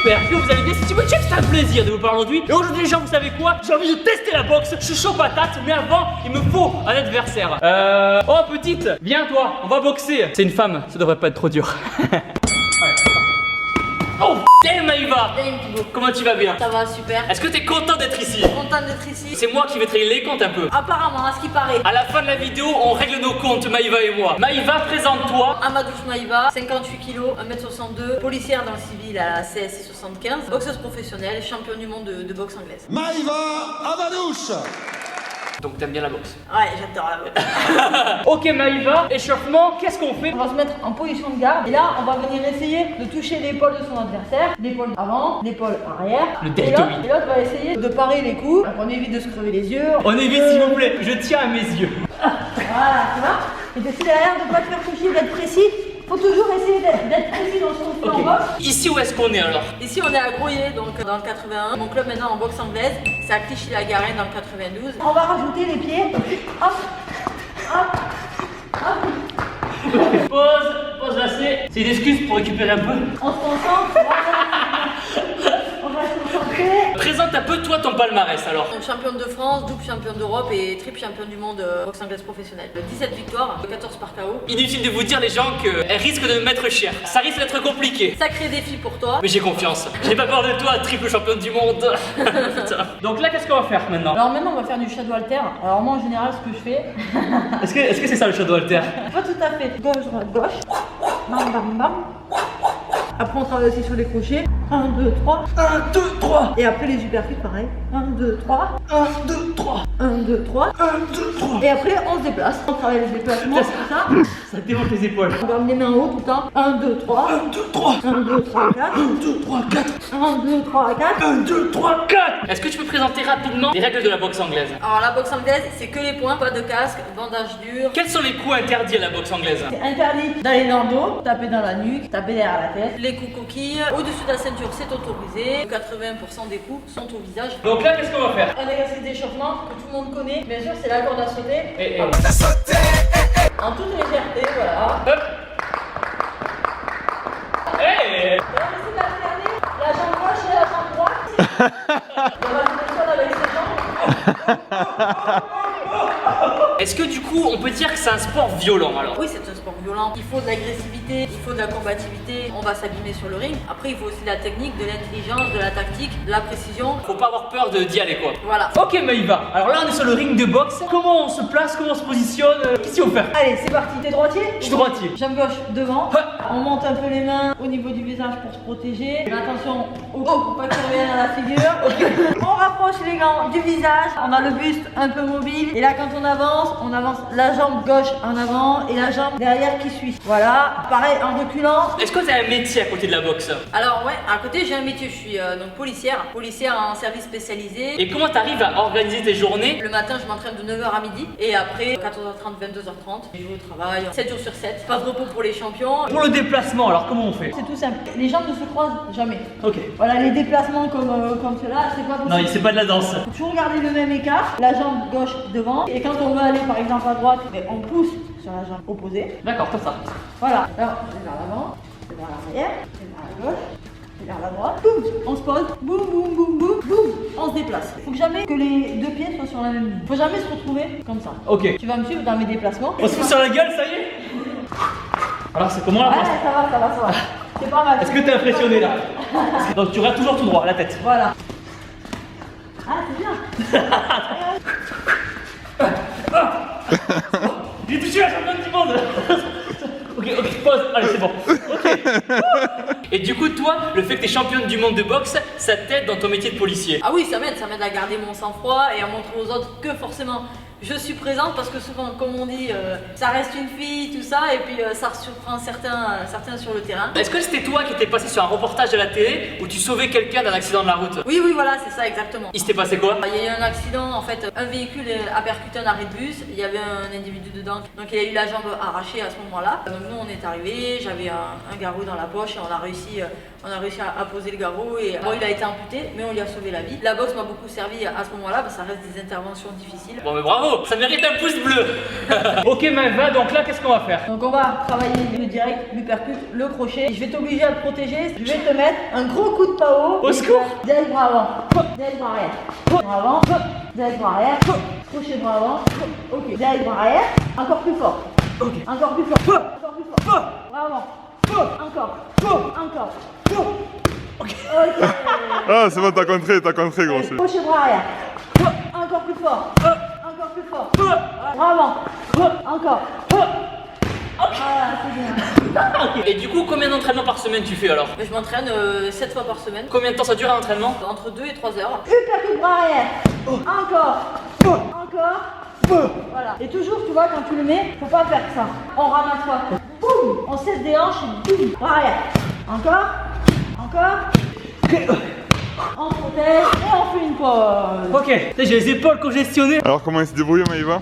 super, que vous allez bien, c'est Thibaut Check, c'est un plaisir de vous parler aujourd'hui. Et aujourd'hui les gens, vous savez quoi? J'ai envie de tester la boxe, je suis chaud patate, mais avant, il me faut un adversaire. Oh petite, viens toi, on va boxer. C'est une femme, ça devrait pas être trop dur. Oh putain Maïva! Bien Thibaut. Comment tu vas bien? Ça va super. Est-ce que t'es content d'être ici? Contente d'être ici. C'est moi qui vais traiter les comptes un peu. Apparemment, à ce qui paraît. À la fin de la vidéo, on règle nos comptes, Maïva et moi. Maïva, présente-toi. Amadouche Maïva, 58 kg, 1m62, policière dans le civil à la CSI 75, boxeuse professionnelle, championne du monde de boxe anglaise. Maïva Amadouche. Donc t'aimes bien la boxe? Ouais, j'adore la boxe. Ok Maïva, échauffement, qu'est-ce qu'on fait? On va se mettre en position de garde et là, on va venir essayer de toucher l'épaule de son adversaire, l'épaule avant, l'épaule arrière. Le et deltoïde. l'autre va essayer de parer les coups. Donc on évite de se crever les yeux. On évite s'il vous plaît, je tiens à mes yeux. Voilà, tu vois. Et t'essaies derrière de ne pas te faire toucher, d'être précis. Faut toujours essayer d'être précis dans son coup en boxe. Ici où est-ce qu'on est alors? Ici on est à Grouillé, donc dans le 81. Mon club maintenant en boxe anglaise, c'est à Clichy-la-Garenne dans le 92. On va rajouter les pieds. Hop, hop, hop. Pause assez. C'est une excuse pour récupérer un peu. On se concentre. Voilà. On va se concentrer. Présente un peu toi ton palmarès alors. Donc, championne de France, double championne d'Europe et triple championne du monde boxe anglaise professionnelle. 17 victoires, 14 par KO. Inutile de vous dire les gens qu'elle risque de me mettre cher. Ça risque d'être compliqué. Sacré défi pour toi. Mais j'ai confiance. J'ai pas peur de toi, triple championne du monde. Putain. Donc là, qu'est-ce qu'on va faire maintenant? Alors maintenant on va faire du shadow alter. Alors moi en général ce que je fais, Est-ce que c'est ça le shadow alter? pas tout à fait. Gauche, droite, gauche. Bam, bam, bam. Après on travaille aussi sur les crochets. 1, 2, 3. 1, 2, 3. Et après les uppercuts pareil. 1, 2, 3. 1, 2, 3. 1, 2, 3. 1, 2, 3. Et après on se déplace. On travaille les déplacements, comme ça. Ça démonte les épaules. On garde les mains en haut tout le temps. 1, 2, 3. 1, 2, 3. 1, 2, 3, 4. 1, 2, 3, 4. 1, 2, 3, 4. 1, 2, 3, 4. Est-ce que tu peux présenter rapidement les règles de la boxe anglaise? Alors la boxe anglaise, c'est que les points, pas de casque, bandage dur. Quels sont les coups interdits à la boxe anglaise? C'est interdit d'aller dans le dos, taper dans la nuque, taper derrière la tête. Les coups coquilles, au-dessus de la ceinture, c'est autorisé. 80% des coups sont au visage. Donc là, qu'est-ce qu'on va faire? Un exercice d'échauffement que tout le monde connaît, bien sûr, c'est la corde à sauter. Et En toute légèreté, voilà. hop. Hey. Et on essaie d'alterner la jambe gauche et la jambe droite. On va se mettre avec ses jambes. Est-ce que du coup, on peut dire que c'est un sport violent alors? Oui, c'est un sport violent. Il faut de l'agressivité, il faut de la combativité. On va s'abîmer sur le ring. Après, il faut aussi de la technique, de l'intelligence, de la tactique, de la précision. Faut pas avoir peur d'y aller quoi. Voilà. Ok Maïva, alors là on est sur le ring de boxe. Comment on se place, comment on se positionne? Qu'est-ce qu'il faut faire? Allez, c'est parti. T'es droitier? Je suis droitier. Jambe gauche devant. Ouais. On monte un peu les mains au niveau du visage pour se protéger. Mais attention au coup pour pas qu'il revienne à la figure. On rapproche les gants du visage. On a le buste un peu mobile. Et là, quand on avance la jambe gauche en avant et la jambe derrière qui suit. Voilà. Pareil, en reculant. Est-ce que tu as un métier à côté de la boxe? Alors ouais, à côté j'ai un métier. Je suis donc policière en service spécialisé. Et comment tu arrives à organiser tes journées? Le matin, je m'entraîne de 9h à midi et après 14h30, 22h30, je vais au travail 7 jours sur 7. Pas de repos pour les champions. Pour le déplacement, alors comment on fait? C'est tout simple. Les jambes ne se croisent jamais. Ok. Voilà, les déplacements comme cela, c'est pas possible. Non, c'est pas de la danse. Faut toujours garder le même écart, la jambe gauche devant. Et quand on veut aller par exemple à droite, on pousse sur la jambe opposée. D'accord, comme ça. Voilà. Alors, c'est vers l'avant, c'est vers l'arrière, c'est vers la gauche. Vers la droite, boum, on se pose, boum, boum, boum, boum, boum, on se déplace. Faut que jamais que les deux pieds soient sur la même ligne. Faut jamais se retrouver comme ça. Ok. Tu vas me suivre dans mes déplacements. On se fout sur la gueule, ça y est? Alors c'est comment là? Ouais, ça va. C'est pas mal. Est-ce que t'es impressionné là? Donc tu regardes toujours tout droit, la tête. Voilà. Ah, c'est bien. J'ai touché la championne du monde. Ok, pause. Allez, c'est bon. Ok. Et du coup, toi, le fait que t'es championne du monde de boxe, ça t'aide dans ton métier de policier? Ah oui, ça m'aide à garder mon sang-froid et à montrer aux autres que forcément je suis présente parce que souvent, comme on dit, ça reste une fille, tout ça, et puis ça surprend certains sur le terrain. Est-ce que c'était toi qui étais passé sur un reportage de la télé où tu sauvais quelqu'un d'un accident de la route? Oui, voilà, c'est ça exactement. Il s'était passé quoi? Il y a eu un accident, en fait, un véhicule a percuté un arrêt de bus, il y avait un individu dedans, donc il a eu la jambe arrachée à ce moment-là. Donc nous on est arrivés, j'avais un garrot dans la poche et on a réussi à poser le garrot et bon, il a été amputé, mais on lui a sauvé la vie. La boxe m'a beaucoup servi à ce moment-là, parce que ça reste des interventions difficiles. Bon mais bravo! Bravo, ça mérite un pouce bleu. Ok Maëva, donc là qu'est-ce qu'on va faire? Donc on va travailler le direct, l'uppercut, le crochet. Je vais t'obliger à te protéger. Je vais te mettre un gros coup de pao. Au secours. Direct bras avant, direct bras arrière, bras avant, direct bras arrière, crochet bras avant. Ok, direct bras arrière, encore plus fort. Ok. Encore plus fort. Encore plus fort. Bras avant. Encore. Ok. Ok. Ah, c'est bon, t'as contré, gros. c'est- Crochet bras arrière. Encore plus fort. Encore plus fort. Bras avant. Encore. Voilà, c'est bien. Et du coup, combien d'entraînements par semaine tu fais alors? Je m'entraîne 7 fois par semaine. Combien de temps ça dure un entraînement? Entre 2 et 3 heures. Uppercut bras arrière. Encore. Voilà. Et toujours, tu vois, quand tu le mets, faut pas faire ça. On ramasse pas. Boum. On cesse des hanches et boum. Bras arrière. Encore. On protège et on fait une pause. Ok, j'ai les épaules congestionnées. Alors, comment il se débrouille, Maëva?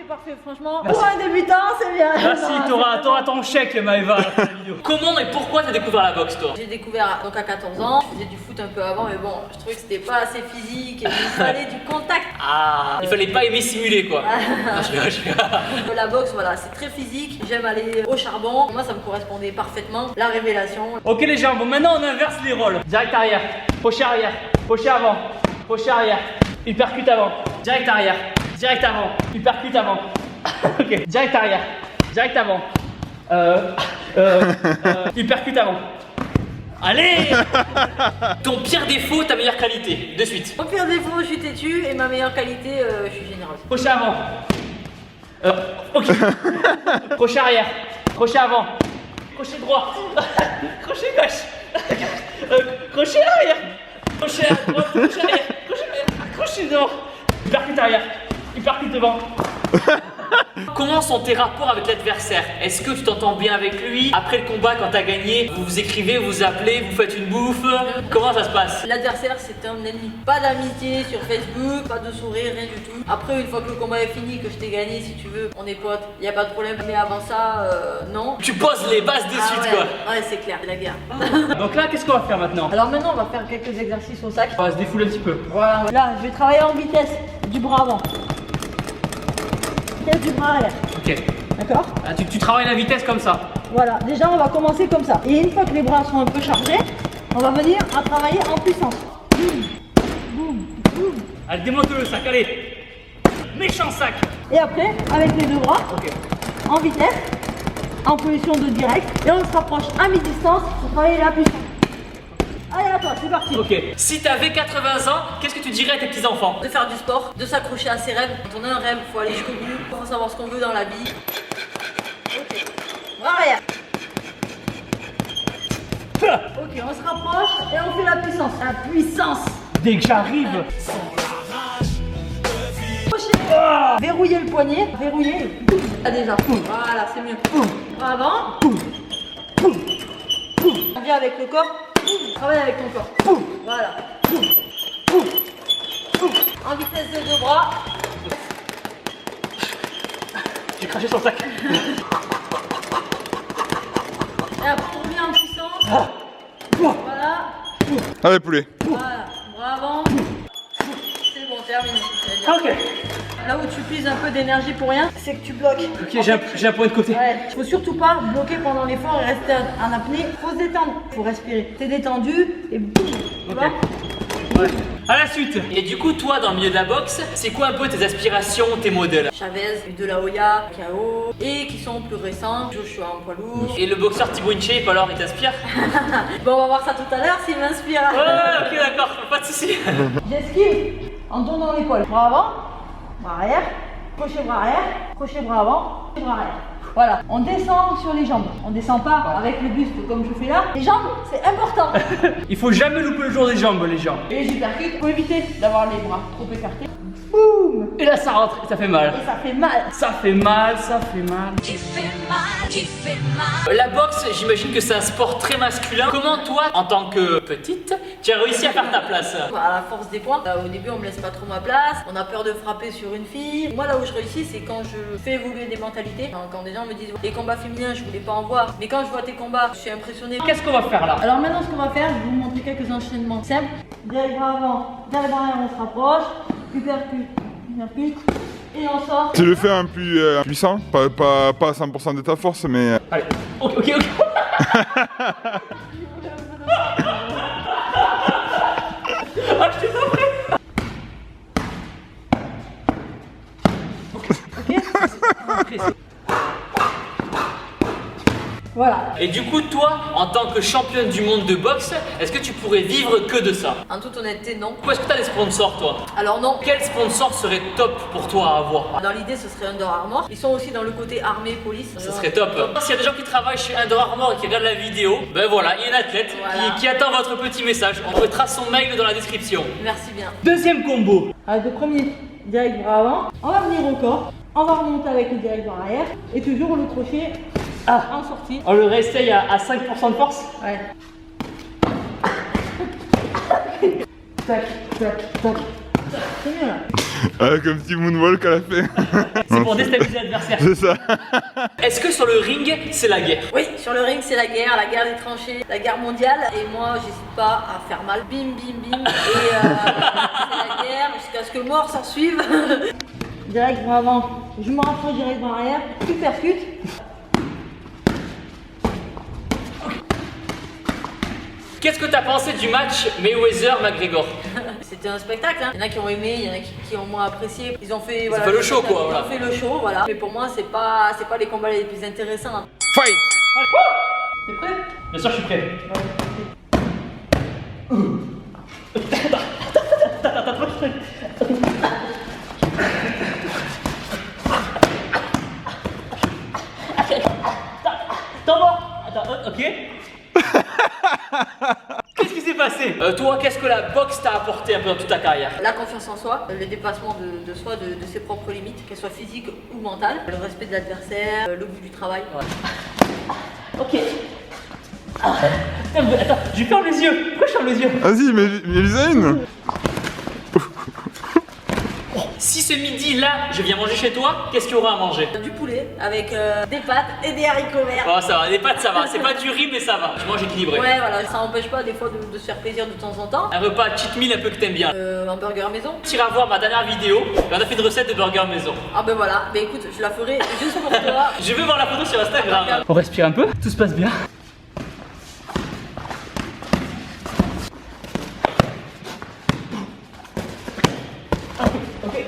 Parfait, franchement. Pour un débutant, c'est bien. Merci, Non, t'auras ton chèque Maëva à la fin de la vidéo. Comment et pourquoi t'as découvert la boxe toi? J'ai découvert donc à 14 ans, je faisais du foot un peu avant, mais bon, je trouvais que c'était pas assez physique et il fallait du contact. Ah, il fallait pas aimer simuler quoi. Ah, je rigole. La boxe, voilà, c'est très physique, j'aime aller au charbon. Moi, ça me correspondait parfaitement. La révélation. Ok les gens, bon maintenant on inverse les rôles. Direct arrière, crochet arrière, crochet avant, crochet arrière, uppercut avant, direct arrière, direct avant, uppercut avant. Ok, direct arrière, direct avant, uppercut avant. Allez. Ton pire défaut, ta meilleure qualité, de suite. Mon pire défaut, je suis têtu et ma meilleure qualité, je suis généreuse. Crochet avant. Ok. Crochet arrière, crochet avant, crochet droit, crochet gauche, crochet arrière, crochet à droite, crochet arrière, crochet devant, uppercut arrière, uppercut devant. Comment sont tes rapports avec l'adversaire? Est-ce que tu t'entends bien avec lui? Après le combat, quand t'as gagné, vous vous écrivez, vous vous appelez, vous faites une bouffe? Comment ça se passe? L'adversaire, c'est un ennemi. Pas d'amitié sur Facebook, pas de sourire, rien du tout. Après, une fois que le combat est fini, que je t'ai gagné, si tu veux, on est potes, y a pas de problème. Mais avant ça, non. Tu poses les bases de suite ouais. quoi. Ouais, c'est clair, c'est la guerre. Donc là, qu'est-ce qu'on va faire maintenant? Alors maintenant, on va faire quelques exercices au sac. On va se défouler un petit peu. Voilà, là, je vais travailler en vitesse du bras avant. Vitesse du bras arrière. Ok. D'accord? Ah, tu travailles la vitesse comme ça. Voilà, déjà on va commencer comme ça. Et une fois que les bras sont un peu chargés, on va venir à travailler en puissance. Boum, boum, boum. Allez, démonte le sac, allez. Méchant sac. Et après, avec les deux bras, Ok. en vitesse, en position de direct, et on se rapproche à mi-distance pour travailler la puissance. Allez à toi, c'est parti. Ok. Si t'avais 80 ans, qu'est-ce que tu dirais à tes petits-enfants? De faire du sport, de s'accrocher à ses rêves. Quand on a un rêve, il faut aller jusqu'au bout, il faut savoir ce qu'on veut dans la vie. Ok. Bras arrière. Ok, on se rapproche et on fait la puissance. La puissance. Dès que j'arrive. Verrouillez le poignet, verrouillez. Ah déjà. Voilà, c'est mieux. Bras avant. On vient avec le corps. Travaille avec ton corps. Voilà. En vitesse des deux bras. J'ai craché sur le sac. Et après on revient en puissance. Voilà. Allez, poulet. Voilà. Bras avant. C'est bon, terminé. Ok. Là où tu puises un peu d'énergie pour rien, c'est que tu bloques. Ok, j'ai un point de côté. Ouais, faut surtout pas bloquer pendant l'effort et rester en apnée. Faut se détendre, faut respirer. T'es détendu et boum. Tu vois ? Ouais. À la suite. Et du coup, toi, dans le milieu de la boxe, c'est quoi un peu tes aspirations, tes modèles? Chavez, De La Hoya, KO, et qui sont plus récents, Joshua en poids lourd. Et le boxeur Thibaut InShape, alors, il t'inspire? Bon, on va voir ça tout à l'heure s'il m'inspire. Ouais, ok, d'accord, pas de soucis. J'esquive en tournant l'épaule. Bras avant, bras arrière, crochet bras arrière, crochet bras avant, crochet bras arrière. Voilà, on descend sur les jambes. On descend pas avec le buste comme je fais là. Les jambes, c'est important. Il faut jamais louper le jour des jambes, les gens. Et les uppercuts, faut éviter d'avoir les bras trop écartés. Boum. Et là, ça rentre et ça fait mal. Et ça fait mal. Ça fait mal, ça fait mal. Tu fais mal, tu fais mal. La boxe, j'imagine que c'est un sport très masculin. Comment toi, en tant que petite, tu as réussi à faire ta place? À la force des points, au début on me laisse pas trop ma place, on a peur de frapper sur une fille. Moi là où je réussis c'est quand je fais évoluer des mentalités. Quand des gens me disent les combats féminins je voulais pas en voir, mais quand je vois tes combats je suis impressionnée. Qu'est-ce qu'on va faire là? Alors maintenant ce qu'on va faire, je vais vous montrer quelques enchaînements simples. Derrière bras avant, derrière bras arrière on se rapproche, uppercut, uppercut, et on sort. Tu le fais un plus puissant, pas à 100% de ta force, mais... Allez, ok. Ah, je t'ai pas prêt. Ok. Voilà. Et du coup, toi, en tant que championne du monde de boxe, est-ce que tu pourrais vivre que de ça? En toute honnêteté, non. Ou est-ce que tu as des sponsors, toi? Alors non. Quel sponsor serait top pour toi à avoir? Dans l'idée, ce serait Under Armour. Ils sont aussi dans le côté armée, police. Ce serait top. S'il y a des gens qui travaillent chez Under Armour et qui regardent la vidéo, ben voilà, il y a une athlète Voilà. qui attend votre petit message. On mettra son mail dans la description. Merci bien. Deuxième combo. Avec le premier direct bras avant, on va venir au corps, on va remonter avec le direct bras arrière et toujours le crochet en sortie. On le réessaye à 5% de force. Ouais. Tac, tac, tac. C'est mieux là. Avec un petit moonwalk à la fin. C'est pour déstabiliser l'adversaire. C'est ça. Est-ce que sur le ring, c'est la guerre? Oui, sur le ring, c'est la guerre des tranchées, la guerre mondiale. Et moi, j'hésite pas à faire mal. Bim, bim, bim. Et c'est la guerre jusqu'à ce que mort s'en suive. Direct bras avant, je me rapproche direct bras arrière, tu percutes. Qu'est-ce que t'as pensé du match Mayweather-McGregor? C'était un spectacle, hein. Il y en a qui ont aimé, il y en a qui ont moins apprécié. Ils ont fait, fait le show, quoi, voilà. Ils ont fait le show, voilà. Mais pour moi, c'est pas les combats les plus intéressants. Fight. T'es prêt? Bien sûr, je suis prêt. Attends, ok. Qu'est-ce qui s'est passé? Toi, qu'est-ce que la boxe t'a apporté un peu dans toute ta carrière? La confiance en soi, le dépassement de soi, de ses propres limites, qu'elles soient physiques ou mentales, le respect de l'adversaire, le goût du travail. Ouais. Ok. Attends, je ferme les yeux. Pourquoi je ferme les yeux? Vas-y, mais les une. Si ce midi-là, je viens manger chez toi, qu'est-ce qu'il y aura à manger? Du poulet avec des pâtes et des haricots verts. Oh, ça va, les pâtes, ça va. C'est pas du riz, mais ça va. Je mange équilibré. Ouais, voilà, ça n'empêche pas des fois de se faire plaisir de temps en temps. Un repas cheat meal un peu que t'aimes bien. Un burger maison. Tu iras voir ma dernière vidéo. On a fait une recette de burger maison. Ah ben voilà, ben écoute, je la ferai juste pour toi. Je veux voir la photo sur Instagram. On respire un peu, tout se passe bien.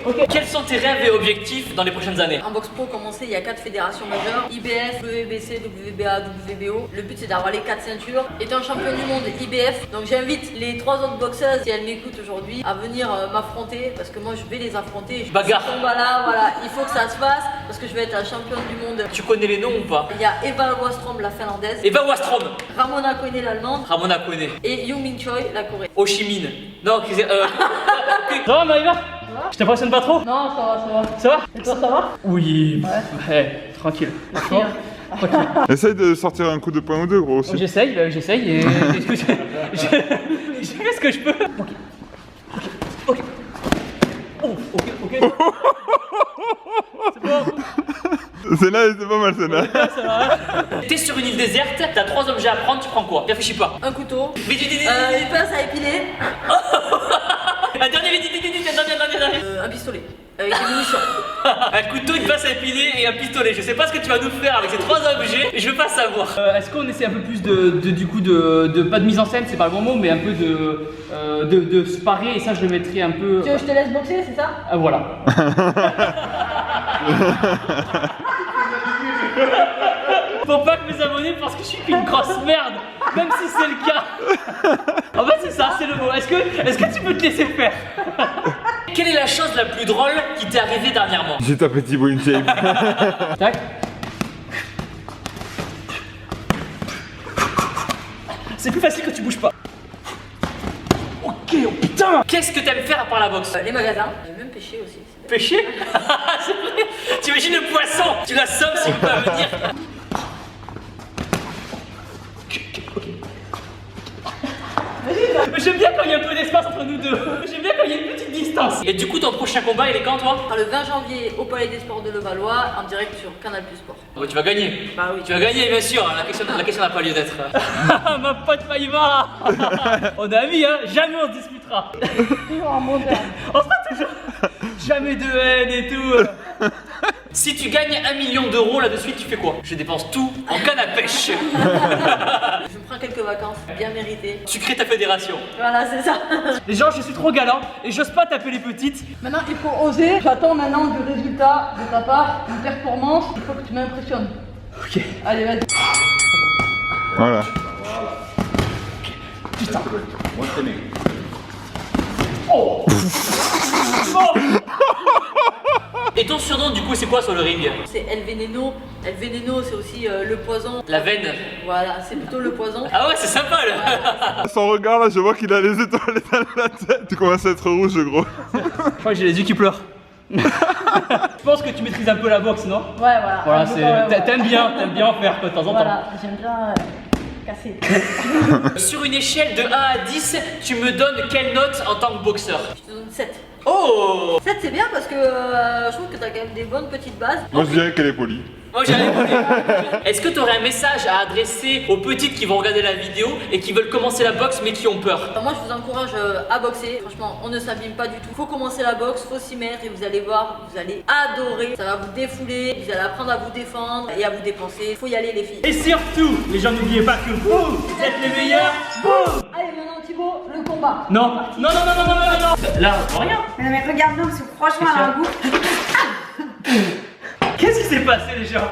Ok. Quels sont tes rêves et objectifs dans les prochaines années? En boxe pro, comme on sait, il y a 4 fédérations majeures, IBF, WBC, WBA, WBO. Le but c'est d'avoir les 4 ceintures. Étant champion du monde IBF, donc j'invite les 3 autres boxeuses, si elles m'écoutent aujourd'hui, à venir m'affronter, parce que moi je vais les affronter. Bagarre. Ce combat-là, voilà, il faut que ça se fasse, parce que je vais être la championne du monde. Tu connais les noms ou pas? Il y a Eva Wastrom, la finlandaise, Eva Wastrom, Ramona Kone, l'allemande, Ramona Kone, et Yu Min Choi, la Corée. Ho Chi Minh. Non, ça va Maïva? Je t'impressionne pas trop? Non, ça va, ça va. Ça va? Et toi, ça va? Oui. Ouais, tranquille. Franchement, tranquille. Essaye de sortir un coup de poing ou deux, gros, aussi. J'essaye et écoute, je fais ce que je peux. Ok. Ok. C'est bon. Celle-là, c'est pas mal, celle-là. Ça va. T'es sur une île déserte, t'as 3 objets à prendre, tu prends quoi? Réfléchis pas. Un couteau, Vite. une pince à épiler, Un dernier, vite. un pistolet, avec des munitions. Un couteau, une pince à épiler et un pistolet. Je sais pas ce que tu vas nous faire avec ces 3 objets, je veux pas savoir. Est-ce qu'on essaie un peu plus de pas de mise en scène, c'est pas le bon mot, mais un peu de se parer, et ça je le mettrai un peu. Tu veux que je te laisse boxer, c'est ça? Ah voilà. Faut pas que mes abonnés pensent que je suis qu'une grosse merde, même si c'est le cas. En fait c'est ça, c'est le mot. Est-ce que tu peux te laisser faire? Quelle est la chose la plus drôle qui t'est arrivée dernièrement? J'ai ta petite brain shape. Tac. C'est plus facile quand tu bouges pas. Ok, oh putain. Qu'est-ce que t'aimes faire à part la boxe? Les magasins, même pêcher aussi. Pêcher? C'est vrai. T'imagines le poisson? Tu l'assommes s'il veut pas venir. J'aime bien quand il y a un peu d'espace entre nous deux. J'aime bien quand il y a une petite distance. distance. Et du coup, ton prochain combat, il est quand, toi? Le 20 janvier au Palais des Sports de Levallois, en direct sur Canal Plus Sport. Oh, tu vas gagner. Bah oui. Tu vas gagner, bien sûr. La question n'a pas lieu d'être. Ma pote Maïva. On est amis, hein. Jamais on se disputera. Toujours en bon terme. On sera toujours. Jamais de haine et tout. Si tu gagnes 1 million d'euros là de suite, tu fais quoi? Je dépense tout en canne à pêche. Je me prends quelques vacances bien méritées. Tu crées ta fédération. Voilà, c'est ça. Les gens, je suis trop galant et j'ose pas taper les petites. Maintenant, il faut oser. J'attends maintenant du résultat de ta part, une performance. Il faut que tu m'impressionnes. Ok. Allez, vas-y. Voilà. Putain. Oh. Oh. Et ton surnom du coup c'est quoi sur le ring? C'est El Veneno. El Veneno, c'est aussi le poison. La veine. Voilà, c'est plutôt le poison. Ah ouais, c'est sympa là. Son regard là, je vois qu'il a les étoiles dans la tête. Tu commences à être rouge, gros. Je crois que j'ai les yeux qui pleurent. Je pense que tu maîtrises un peu la boxe, non? Ouais, voilà. Voilà, t'aimes bien en faire quoi, de temps en temps. Voilà, j'aime bien casser. Sur une échelle de 1 à 10, tu me donnes quelle note en tant que boxeur? Je te donne 7. Oh. 7 c'est bien parce que je trouve que t'as quand même des bonnes petites bases. Moi, je dirais qu'elle est polie. Moi j'allais voler. Est-ce que tu aurais un message à adresser aux petites qui vont regarder la vidéo et qui veulent commencer la boxe mais qui ont peur? Moi je vous encourage à boxer. Franchement, on ne s'abîme pas du tout. Faut commencer la boxe, faut s'y mettre et vous allez voir, vous allez adorer. Ça va vous défouler, vous allez apprendre à vous défendre et à vous dépenser. Faut y aller les filles. Et surtout, les gens n'oubliez pas que vous êtes les meilleurs. Boum. Allez maintenant Thibaut, le combat. Non, non, non, non, non, non, non, non. Là, on voit rien. Mais non, mais regarde-nous, parce que franchement, elle a un goût. Qu'est-ce qui s'est passé les gens?